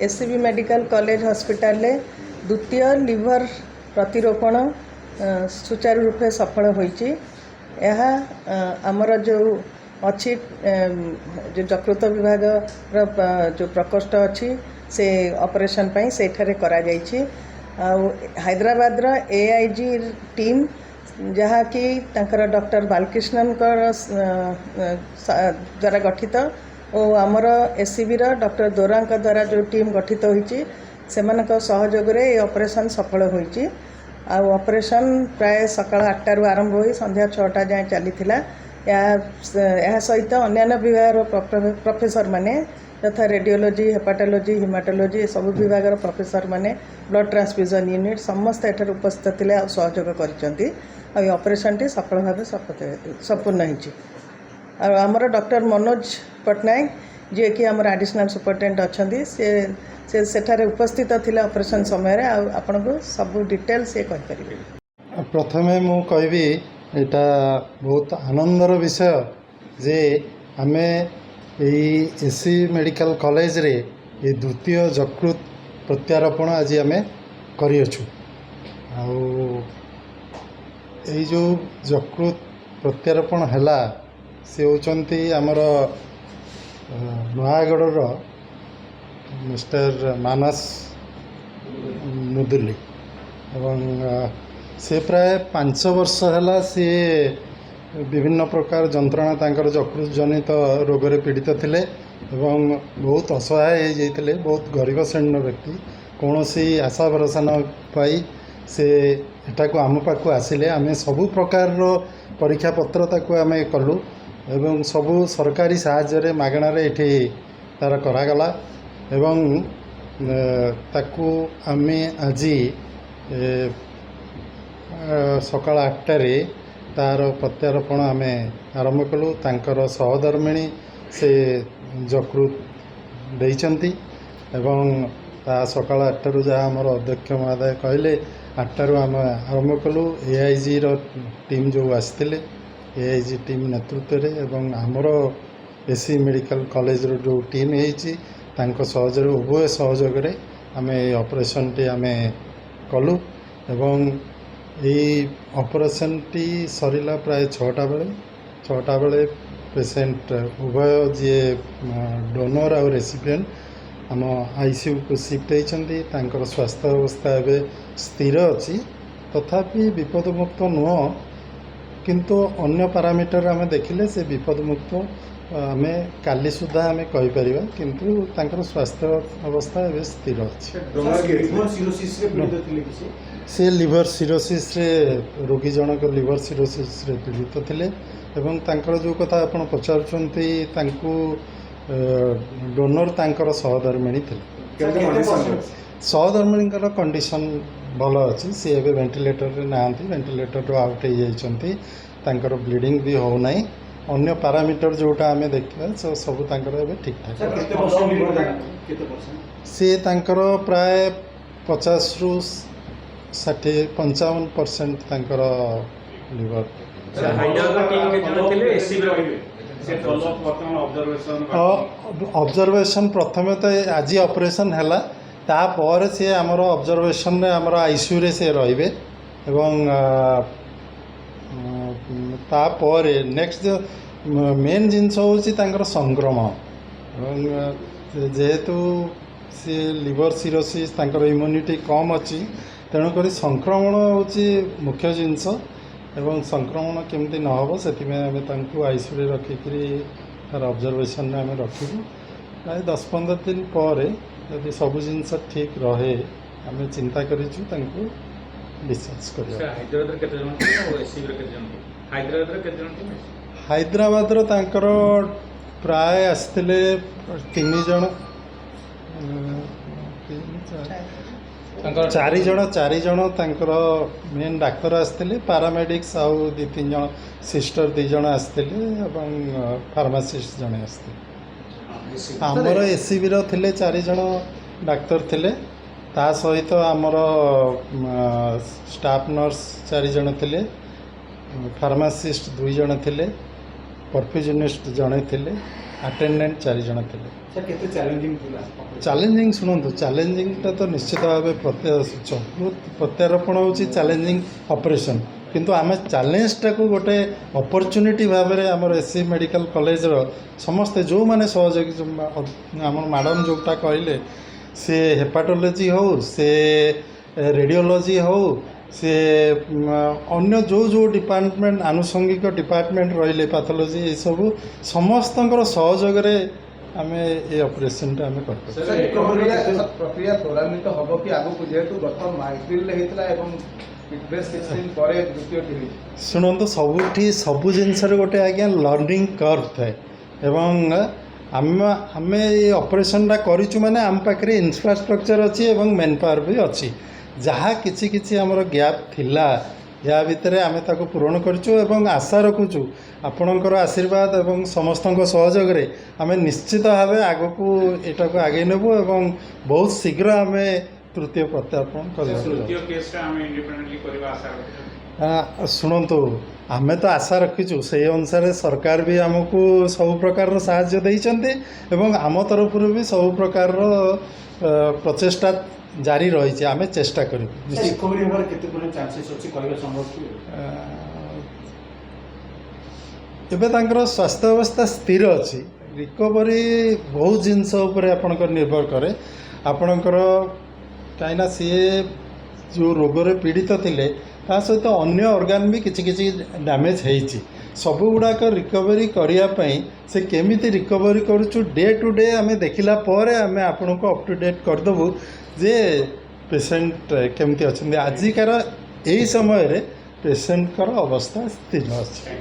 SCB medical college hospital ले द्वितीय liver प्रतिरोपण सुचारू रूपे सफल होईची। यह आमर जो अच्छी जो यकृत विभाग जो प्रकोष्ठ अच्छी से ऑपरेशन पाई सेठारे करा जायछि। हैदराबाद रो एआईजी टीम जहाँ कि तांकर डॉक्टर बालकृष्णन द्वारा गठित और आमर एससीबी रो डॉक्टर दोरा द्वारा जो टीम गठित होईची सेमानक सहयोग रे ऑपरेशन सफल होईची। ऑपरेशन प्राय सकाळ 8 रु आरंभ होई संध्या 6टा जाए चली यह सहित अन्य विभाग प्रोफेसर माने तथा रेडियोलॉजी हेपाटोलॉजी हिमाटोलॉजी सब विभाग प्रोफेसर माने ब्लड ट्रांसफ्यूजन यूनिट समस्त एठार उपस्थित थे और सहयोग कर ऑपरेशन टी सफल भाव संपूर्ण होती। आमर डॉक्टर मनोज पट्टनायक जी कि आमर एडिशनल सुपरिटेडेंट अच्छा से सेठारे उपस्थित थिले ऑपरेशन समय आपण को सब डिटेल से कहि परिबे। प्रथमे मु कहबी एटा बहुत आनंदर विषय जे आमे एससी मेडिकल कॉलेज रे ये द्वितीय यकृत प्रत्यारोपण आज आम करियछु। जो यकृत प्रत्यारोपण हैला से होचंती आमर नयागढ़ मिस्टर मानस मुदुली एवं से प्राय 5 वर्ष हैला से विभिन्न प्रकार जंत्रणा तांकर यकृत जनित रोग रे पीड़ित थिले एवं बहुत असहाय हो जाइतिले। बहुत गरीब श्रेणी व्यक्ति कौन सी आशा भरोसा न पाई से एटा को आम पाखु आसिले आमे सबु प्रकार परीक्षा पत्र ताकू आमे कलु एवं सबु सरकारी साहाय्य मागणा रे एठी तार करागला एवं ताकू आमे आजी सकाळ 8टारे तार प्रत्यारोपण आम आरंभ कलु। तांकर सहधर्मिणी से यकृत देइचंती एवं ता सकाळ 8टारू जहाँ आमर अध्यक्ष महोदय कहले 8टारू आम आरंभ कलु। एआईजी रो टीम जो आसते एआईजी टीम नेतृत्व रे एवं आमर एससी मेडिकल कॉलेज रो जो टीम होईची तांको सहयोग उभय सहयोग रे आमे ऑपरेशन टी आमे कलु एवं यही ऑपरेशन टी सरिला प्राय 6टा बेले पेसेंट उभय जी डोनर और रेसिपिएंट आम आईसीयू को शिफ्ट होती। तांकर स्वास्थ्य अवस्था एवं स्थिर अच्छी तथापि विपदमुक्त नुह किंतु अन्य पारामीटर आम देखिले से विपदमुक्त आम काली सुधा आम कहीपर किंतु तांकर स्वास्थ्य अवस्था एवं स्थिर अच्छी। से लिवर सिरोसिस रे रोगी जनक लिवर सिरोसिस रे पीड़ित थिले एवं तांकर जो कथा आपण पचारुचंती तांकू डोनर तांकर सहधर्मिणी थिले। सहधर्मिणींकर कंडीशन भल अच्छी सी एवं वेंटिलेटर रे नांती वेंटिलेटर रो आउट हो जाइछंती तांकर ब्लीडिंग भी हो नाही अन्य पारामीटर जोटा आमे देखिबा सब तांकर एवं ठीक ठाक से तांकर प्राय 50 रु 55% तांकर लिवर ऑब्जर्वेशन प्रथमे तो आज ऑपरेशन हैला तापर से आमर ऑब्जर्वेशन रे आमर आईसीयू रे से रहिबे एवं तापर नेक्स्ट जो मेन जिनस होची तांकर संक्रमण जेहेतु से लिवर सिरोसिस तांकर इम्यूनिटी कम अच्छी तेणुक संक्रमण होची मुख्य जिनस एवं संक्रमण केमती न हो से आईसीयू रे रखिकी तार ऑब्जर्वेशन आम रखू प्राय 10-15 दिन पर यदि सब जिनस ठीक रहे आम चिंता करूँ डिस्चार्ज कर। हैदराबाद तांकर प्राय आसते 3 जन 4 जन तांकर मेन डाक्तर आसते पारामेडिक्स आउ 2-3 जन सिस्टर 2 जन आसते फार्मासीस्ट जने आसते। आमर एससीबी रो थिले 4 जन डाक्तर थिले ता सहित आमर स्टाफ नर्स 4 जन थिले फार्मासीस्ट 2 जन थिले परफ्यूजनिस्ट जड़े थिले अटेंडेंट 4 जन थिले। ସାର୍ କେତେ ଚ୍ୟାଲେଞ୍ଜିଂ ଥିଲା? ଚ୍ୟାଲେଞ୍ଜିଂ ଶୁଣନ୍ତୁ, ଚ୍ୟାଲେଞ୍ଜିଂଟା ତ ନିଶ୍ଚିତ ଭାବେ ପ୍ରତ୍ୟାରୋପଣ ହେଉଛି ଚ୍ୟାଲେଞ୍ଜିଂ ଅପରେସନ୍, କିନ୍ତୁ ଆମେ ଚ୍ୟାଲେଞ୍ଜଟାକୁ ଗୋଟେ ଅପରଚ୍ୟୁନିଟି ଭାବରେ ଆମର ଏସ୍ସି ମେଡ଼ିକାଲ କଲେଜର ସମସ୍ତେ ଯେଉଁମାନେ ସହଯୋଗୀ ଆମର ମ୍ୟାଡ଼ାମ୍ ଯେଉଁଟା କହିଲେ, ସେ ହେପାଟୋଲୋଜି ହେଉ, ସେ ରେଡ଼ିଓଲୋଜି ହେଉ, ସେ ଅନ୍ୟ ଯେଉଁ ଡିପାର୍ଟମେଣ୍ଟ ଆନୁଷଙ୍ଗିକ ଡିପାର୍ଟମେଣ୍ଟ ରହିଲେ ପାଥୋଲୋଜି, ଏସବୁ ସମସ୍ତଙ୍କର ସହଯୋଗରେ ଆମେ ଏ ଅପରେସନଟା ଆମେ କରିପାରିବୁ। ପ୍ରକ୍ରିୟା ତ୍ୱରାନ୍ୱିତ ହେବ କି ଆଗକୁ, ଯେହେତୁ ଗତ ଏପ୍ରିଲରେ ହେଇଥିଲା ଏବଂ ବେଶ କିଛି ଦିନ ପରେ ଦ୍ୱିତୀୟଟି ହେଇଛି? ଶୁଣନ୍ତୁ, ସବୁ ଜିନିଷରେ ଗୋଟେ ଆଜ୍ଞା ଲର୍ଣ୍ଣିଂ କର୍ଭ ଥାଏ ଏବଂ ଆମେ ଏ ଅପରେସନଟା କରିଛୁ ମାନେ ଆମ ପାଖରେ ଇନଫ୍ରାଷ୍ଟ୍ରକ୍ଚର ଅଛି ଏବଂ ମେନ୍ ପାୱାର ବି ଅଛି। ଯାହା କିଛି ଆମର ଗ୍ୟାପ୍ ଥିଲା ୟା ଭିତରେ ଆମେ ତାକୁ ପୂରଣ କରିଛୁ ଏବଂ ଆଶା ରଖୁଛୁ ଆପଣଙ୍କର ଆଶୀର୍ବାଦ ଏବଂ ସମସ୍ତଙ୍କ ସହଯୋଗରେ ଆମେ ନିଶ୍ଚିତ ଭାବେ ଆଗକୁ ଏଟାକୁ ଆଗେଇ ନେବୁ ଏବଂ ବହୁତ ଶୀଘ୍ର ଆମେ ତୃତୀୟ ପ୍ରତ୍ୟାର୍ପଣ କରିବା। ଶୁଣନ୍ତୁ, ଆମେ ତ ଆଶା ରଖିଛୁ, ସେଇ ଅନୁସାରେ ସରକାର ବି ଆମକୁ ସବୁ ପ୍ରକାରର ସାହାଯ୍ୟ ଦେଇଛନ୍ତି ଏବଂ ଆମ ତରଫରୁ ବି ସବୁ ପ୍ରକାରର ପ୍ରଚେଷ୍ଟା ଜାରି ରହିଛି। ଆମେ ଚେଷ୍ଟା କରିବୁ। ରିକଭରି ହେବାର କେତେ ପର୍ଯ୍ୟନ୍ତ ଚାନ୍ସେସ୍ ଅଛି କହିବା ସମ୍ଭବ କି? ଏବେ ତାଙ୍କର ସ୍ୱାସ୍ଥ୍ୟ ଅବସ୍ଥା ସ୍ଥିର ଅଛି। ରିକଭରି ବହୁତ ଜିନିଷ ଉପରେ ଆପଣଙ୍କର ନିର୍ଭର କରେ। ଆପଣଙ୍କର କାହିଁକିନା ସିଏ ଯେଉଁ ରୋଗରେ ପୀଡ଼ିତ ଥିଲେ ତା ସହିତ ଅନ୍ୟ ଅର୍ଗାନ୍ ବି କିଛି ଡ୍ୟାମେଜ୍ ହେଇଛି। ସବୁଗୁଡ଼ାକ ରିକଭରି କରିବା ପାଇଁ ସେ କେମିତି ରିକଭରି କରୁଛୁ ଡେ ଟୁ ଡେ ଆମେ ଦେଖିଲା ପରେ ଆମେ ଆପଣଙ୍କୁ ଅପ୍ ଟୁ ଡେଟ୍ କରିଦେବୁ ଯେ ପେସେଣ୍ଟ କେମିତି ଅଛନ୍ତି। ଆଜିକାର ଏହି ସମୟରେ ପେସେଣ୍ଟଙ୍କର ଅବସ୍ଥା ସ୍ଥିର ଅଛି।